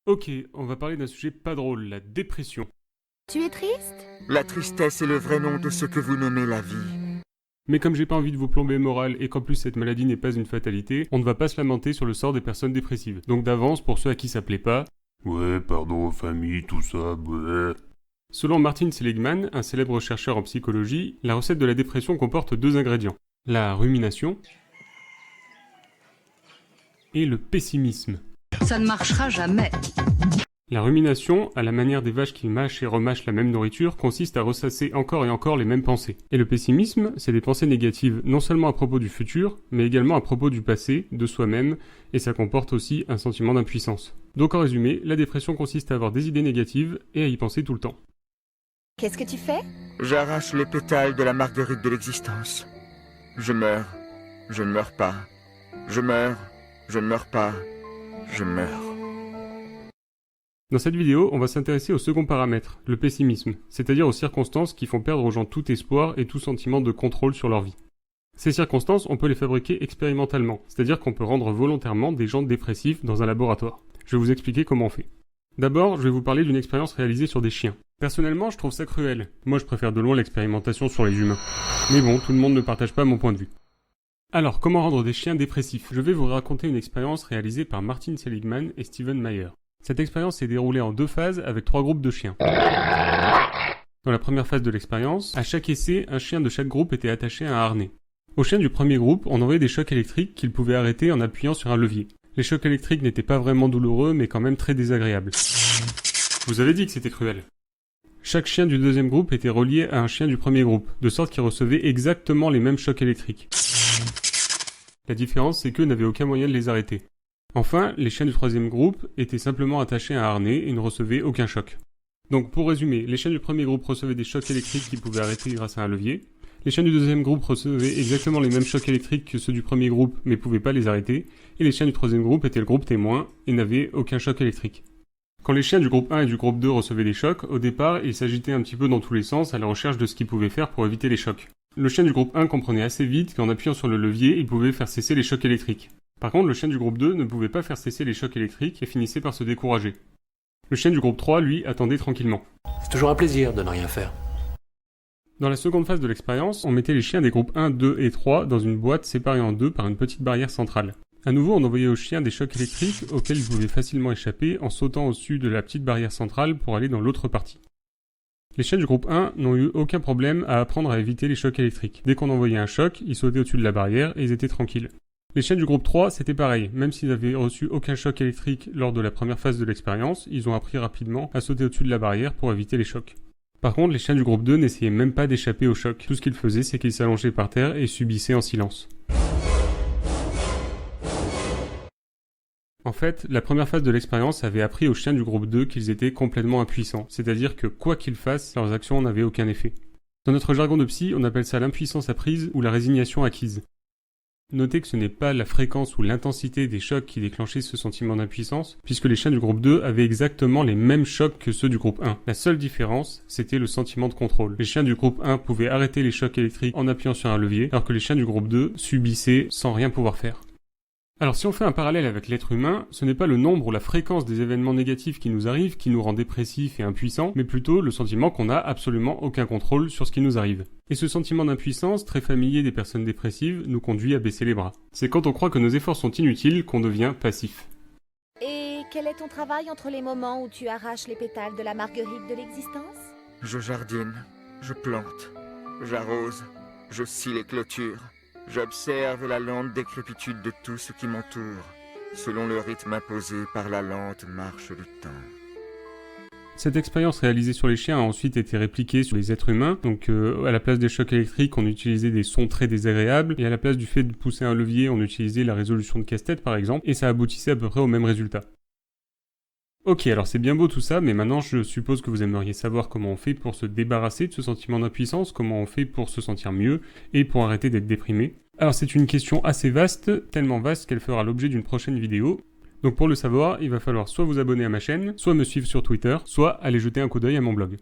Ok, on va parler d'un sujet pas drôle, la dépression. Tu es triste? La tristesse est le vrai nom de ce que vous nommez la vie. Mais comme j'ai pas envie de vous plomber le moral et qu'en plus cette maladie n'est pas une fatalité, on ne va pas se lamenter sur le sort des personnes dépressives. Donc d'avance, pour ceux à qui ça plaît pas... Ouais, pardon aux familles, tout ça, ouais. Selon Martin Seligman, un célèbre chercheur en psychologie, la recette de la dépression comporte deux ingrédients. La rumination et le pessimisme. Ça ne marchera jamais. La rumination, à la manière des vaches qui mâchent et remâchent la même nourriture, consiste à ressasser encore et encore les mêmes pensées. Et le pessimisme, c'est des pensées négatives non seulement à propos du futur, mais également à propos du passé, de soi-même, et ça comporte aussi un sentiment d'impuissance. Donc en résumé, la dépression consiste à avoir des idées négatives et à y penser tout le temps. Qu'est-ce que tu fais? J'arrache les pétales de la marguerite de l'existence. Je meurs. Je ne meurs pas. Je meurs. Je ne meurs pas. Je meurs. Dans cette vidéo, on va s'intéresser au second paramètre, le pessimisme, c'est-à-dire aux circonstances qui font perdre aux gens tout espoir et tout sentiment de contrôle sur leur vie. Ces circonstances, on peut les fabriquer expérimentalement, c'est-à-dire qu'on peut rendre volontairement des gens dépressifs dans un laboratoire. Je vais vous expliquer comment on fait. D'abord, je vais vous parler d'une expérience réalisée sur des chiens. Personnellement, je trouve ça cruel. Moi, je préfère de loin l'expérimentation sur les humains. Mais bon, tout le monde ne partage pas mon point de vue. Alors, comment rendre des chiens dépressifs? Je vais vous raconter une expérience réalisée par Martin Seligman et Stephen Meyer. Cette expérience s'est déroulée en 2 phases avec 3 groupes de chiens. Dans la première phase de l'expérience, à chaque essai, un chien de chaque groupe était attaché à un harnais. Aux chiens du premier groupe, on envoyait des chocs électriques qu'ils pouvaient arrêter en appuyant sur un levier. Les chocs électriques n'étaient pas vraiment douloureux, mais quand même très désagréables. Vous avez dit que c'était cruel. Chaque chien du deuxième groupe était relié à un chien du premier groupe, de sorte qu'ils recevaient exactement les mêmes chocs électriques. La différence, c'est qu'eux n'avaient aucun moyen de les arrêter. Enfin, les chiens du troisième groupe étaient simplement attachés à un harnais et ne recevaient aucun choc. Donc pour résumer, les chiens du premier groupe recevaient des chocs électriques qu'ils pouvaient arrêter grâce à un levier. Les chiens du deuxième groupe recevaient exactement les mêmes chocs électriques que ceux du premier groupe mais pouvaient pas les arrêter. Et les chiens du troisième groupe étaient le groupe témoin et n'avaient aucun choc électrique. Quand les chiens du groupe 1 et du groupe 2 recevaient des chocs, au départ, ils s'agitaient un petit peu dans tous les sens à la recherche de ce qu'ils pouvaient faire pour éviter les chocs. Le chien du groupe 1 comprenait assez vite qu'en appuyant sur le levier, il pouvait faire cesser les chocs électriques. Par contre, le chien du groupe 2 ne pouvait pas faire cesser les chocs électriques et finissait par se décourager. Le chien du groupe 3, lui, attendait tranquillement. C'est toujours un plaisir de ne rien faire. Dans la seconde phase de l'expérience, on mettait les chiens des groupes 1, 2 et 3 dans une boîte séparée en deux par une petite barrière centrale. À nouveau, on envoyait aux chiens des chocs électriques auxquels ils pouvaient facilement échapper en sautant au-dessus de la petite barrière centrale pour aller dans l'autre partie. Les chiens du groupe 1 n'ont eu aucun problème à apprendre à éviter les chocs électriques. Dès qu'on envoyait un choc, ils sautaient au-dessus de la barrière et ils étaient tranquilles. Les chiens du groupe 3, c'était pareil. Même s'ils n'avaient reçu aucun choc électrique lors de la première phase de l'expérience, ils ont appris rapidement à sauter au-dessus de la barrière pour éviter les chocs. Par contre, les chiens du groupe 2 n'essayaient même pas d'échapper aux chocs. Tout ce qu'ils faisaient, c'est qu'ils s'allongeaient par terre et subissaient en silence. En fait, la première phase de l'expérience avait appris aux chiens du groupe 2 qu'ils étaient complètement impuissants, c'est-à-dire que quoi qu'ils fassent, leurs actions n'avaient aucun effet. Dans notre jargon de psy, on appelle ça l'impuissance apprise ou la résignation acquise. Notez que ce n'est pas la fréquence ou l'intensité des chocs qui déclenchait ce sentiment d'impuissance, puisque les chiens du groupe 2 avaient exactement les mêmes chocs que ceux du groupe 1. La seule différence, c'était le sentiment de contrôle. Les chiens du groupe 1 pouvaient arrêter les chocs électriques en appuyant sur un levier, alors que les chiens du groupe 2 subissaient sans rien pouvoir faire. Alors si on fait un parallèle avec l'être humain, ce n'est pas le nombre ou la fréquence des événements négatifs qui nous arrivent qui nous rend dépressifs et impuissants, mais plutôt le sentiment qu'on n'a absolument aucun contrôle sur ce qui nous arrive. Et ce sentiment d'impuissance, très familier des personnes dépressives, nous conduit à baisser les bras. C'est quand on croit que nos efforts sont inutiles qu'on devient passif. Et quel est ton travail entre les moments où tu arraches les pétales de la marguerite de l'existence? Je jardine. Je plante. J'arrose. Je scie les clôtures. J'observe la lente décrépitude de tout ce qui m'entoure, selon le rythme imposé par la lente marche du temps. Cette expérience réalisée sur les chiens a ensuite été répliquée sur les êtres humains. Donc à la place des chocs électriques, on utilisait des sons très désagréables, et à la place du fait de pousser un levier, on utilisait la résolution de casse-tête par exemple, et ça aboutissait à peu près au même résultat. Ok, alors c'est bien beau tout ça, mais maintenant je suppose que vous aimeriez savoir comment on fait pour se débarrasser de ce sentiment d'impuissance, comment on fait pour se sentir mieux et pour arrêter d'être déprimé. Alors c'est une question assez vaste, tellement vaste qu'elle fera l'objet d'une prochaine vidéo. Donc pour le savoir, il va falloir soit vous abonner à ma chaîne, soit me suivre sur Twitter, soit aller jeter un coup d'œil à mon blog.